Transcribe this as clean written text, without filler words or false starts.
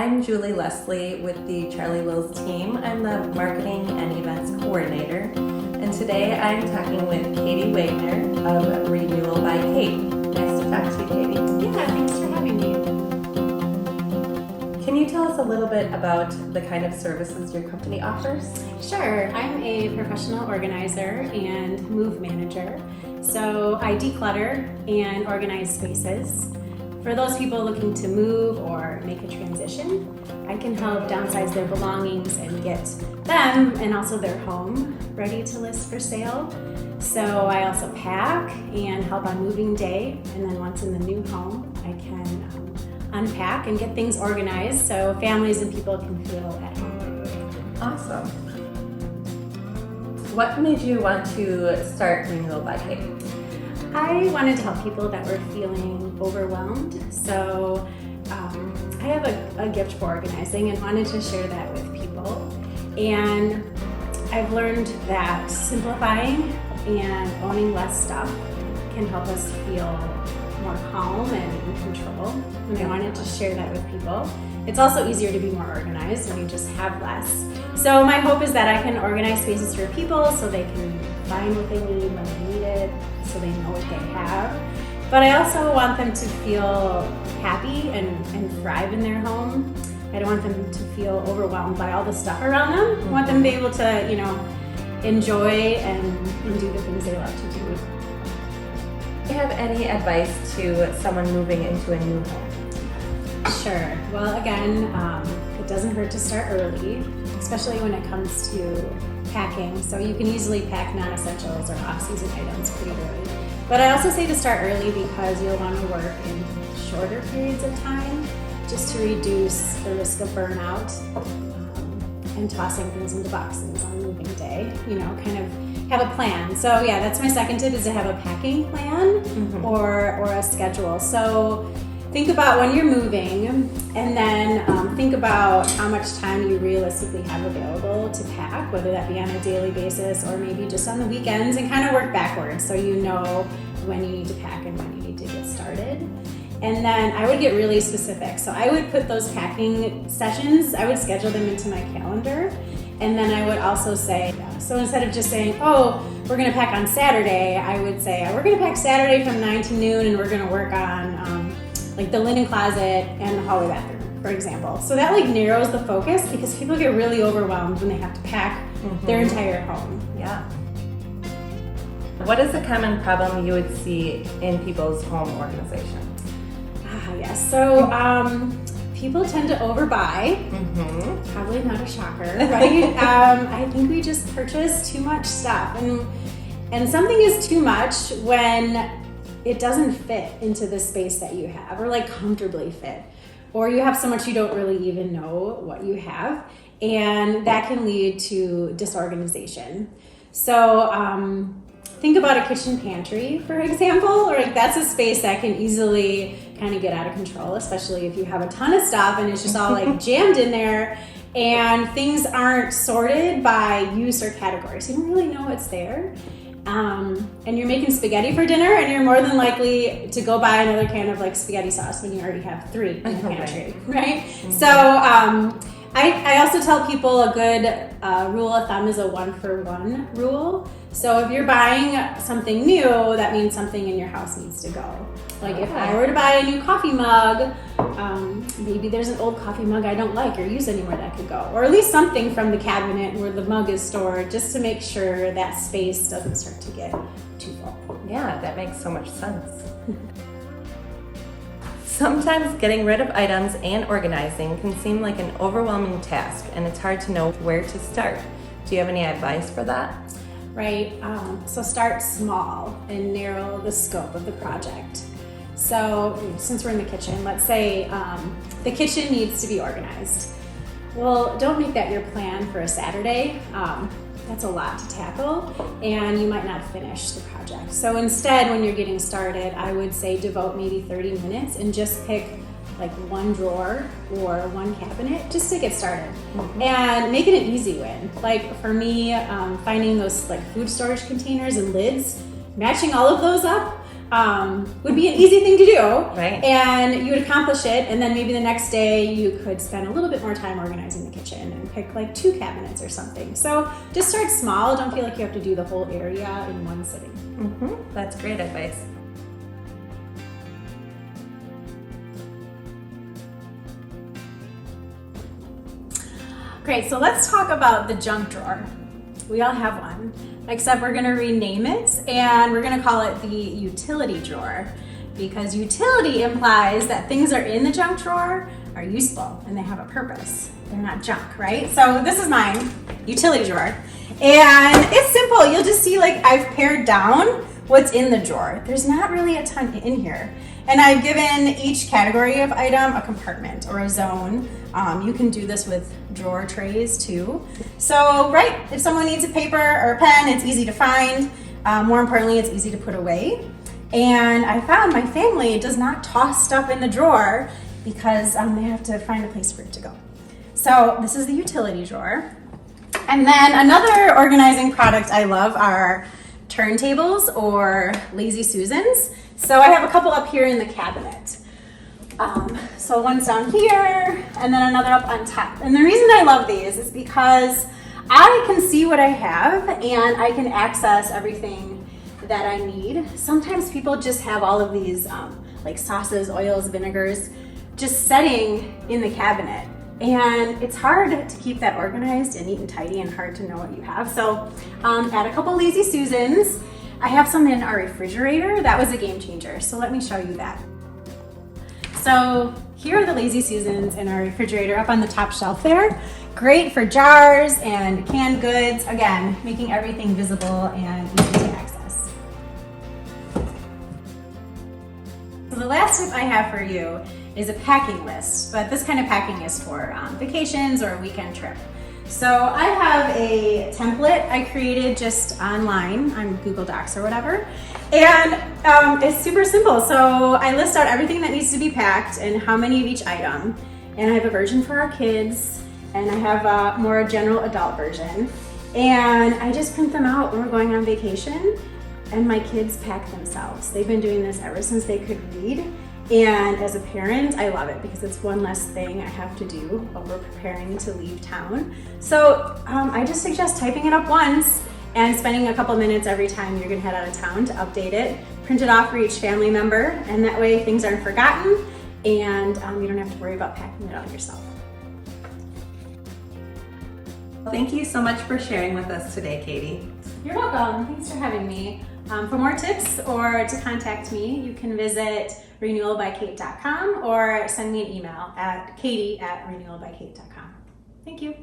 I'm Julie Leslie with the Charlie Lills team. I'm the Marketing and Events Coordinator. And today I'm talking with Katie Wagner of Renewal by Kate. Nice to talk to you, Katie. Yeah, thanks for having me. Can you tell us a little bit about the kind of services your company offers? Sure, I'm a professional organizer and move manager. So I declutter and organize spaces. For those people looking to move or make a transition, I can help downsize their belongings and get them and also their home ready to list for sale. So I also pack and help on moving day, and then once in the new home, I can unpack and get things organized so families and people can feel at home. Awesome. What made you want to start Renewal by Kate? I wanted to help people that were feeling overwhelmed, so I have a gift for organizing and wanted to share that with people. And I've learned that simplifying and owning less stuff can help us feel more calm and in control, and I wanted to share that with people. It's also easier to be more organized when you just have less. So my hope is that I can organize spaces for people so they can find what they need when they need it, so they know what they have. But I also want them to feel happy and thrive in their home. I don't want them to feel overwhelmed by all the stuff around them. I want them to be able to, enjoy and do the things they love to do. Do you have any advice to someone moving into a new home? Sure. Well, again, it doesn't hurt to start early, especially when it comes to packing. So you can easily pack non-essentials or off-season items pretty early. But I also say to start early because you'll want to work in shorter periods of time just to reduce the risk of burnout and tossing things into boxes on moving day. Kind of have a plan. So yeah, that's my second tip, is to have a packing plan or a schedule. So think about when you're moving, and then think about how much time you realistically have available to pack, whether that be on a daily basis or maybe just on the weekends, and kind of work backwards so you know when you need to pack and when you need to get started. And then I would get really specific. So I would put those packing sessions, I would schedule them into my calendar. And then I would also say, so instead of just saying, we're gonna pack on Saturday, I would say, we're gonna pack Saturday from 9 to noon and we're gonna work on like the linen closet and the hallway bathroom, for example. So that narrows the focus, because people get really overwhelmed when they have to pack their entire home. Yeah. What is a common problem you would see in people's home organization? Yes. So people tend to overbuy. Probably not a shocker, right? I think we just purchase too much stuff, and something is too much when it doesn't fit into the space that you have, or comfortably fit, or you have so much you don't really even know what you have, and that can lead to disorganization. So think about a kitchen pantry, for example, or that's a space that can easily kind of get out of control, especially if you have a ton of stuff and it's just all jammed in there, and things aren't sorted by use or category, so you don't really know what's there. And you're making spaghetti for dinner, and you're more than likely to go buy another can of spaghetti sauce when you already have 3 in the pantry, right? So I also tell people a good rule of thumb is a 1-for-1 rule. So if you're buying something new, that means something in your house needs to go. If I were to buy a new coffee mug, maybe there's an old coffee mug I don't like or use anymore that could go. Or at least something from the cabinet where the mug is stored, just to make sure that space doesn't start to get too full. Yeah, that makes so much sense. Sometimes getting rid of items and organizing can seem like an overwhelming task, and it's hard to know where to start. Do you have any advice for that? Right, so start small and narrow the scope of the project. So since we're in the kitchen, let's say the kitchen needs to be organized. Well, don't make that your plan for a Saturday. That's a lot to tackle, and you might not finish the project. So instead, when you're getting started, I would say devote maybe 30 minutes and just pick one drawer or one cabinet just to get started, and make it an easy win. For me, finding those food storage containers and lids, matching all of those up would be an easy thing to do. Right. And you would accomplish it, and then maybe the next day you could spend a little bit more time organizing the kitchen and pick like 2 cabinets or something. So just start small. Don't feel like you have to do the whole area in one sitting. That's great advice. Great, so let's talk about the junk drawer. We all have one, except we're gonna rename it and we're gonna call it the utility drawer, because utility implies that things are in the junk drawer are useful and they have a purpose. They're not junk, right? So this is mine, utility drawer. And it's simple. You'll just see like I've pared down what's in the drawer. There's not really a ton in here. And I've given each category of item a compartment or a zone. You can do this with drawer trays too. So, right, if someone needs a paper or a pen, it's easy to find. More importantly, it's easy to put away. And I found my family does not toss stuff in the drawer because they have to find a place for it to go. So this is the utility drawer. And then another organizing product I love are turntables or Lazy Susans. So I have a couple up here in the cabinet. So one's down here and then another up on top. And the reason I love these is because I can see what I have and I can access everything that I need. Sometimes people just have all of these like sauces, oils, vinegars, just setting in the cabinet. And it's hard to keep that organized and neat and tidy and hard to know what you have. So add a couple Lazy Susans. I have some in our refrigerator. That was a game changer. So let me show you that. So here are the Lazy Susans in our refrigerator up on the top shelf there. Great for jars and canned goods. Again, making everything visible and easy to access. So the last tip I have for you is a packing list, but this kind of packing is for vacations or a weekend trip. So I have a template I created just online on Google Docs or whatever, and it's super simple. So I list out everything that needs to be packed and how many of each item, and I have a version for our kids, and I have a more general adult version, and I just print them out when we're going on vacation, and my kids pack themselves. They've been doing this ever since they could read. And as a parent, I love it because it's one less thing I have to do while we're preparing to leave town. So I just suggest typing it up once and spending a couple minutes every time you're gonna head out of town to update it. Print it off for each family member, and that way things aren't forgotten and you don't have to worry about packing it out yourself. Thank you so much for sharing with us today, Katie. You're welcome. Thanks for having me. For more tips or to contact me, you can visit renewalbykate.com or send me an email at katie@renewalbykate.com. Thank you.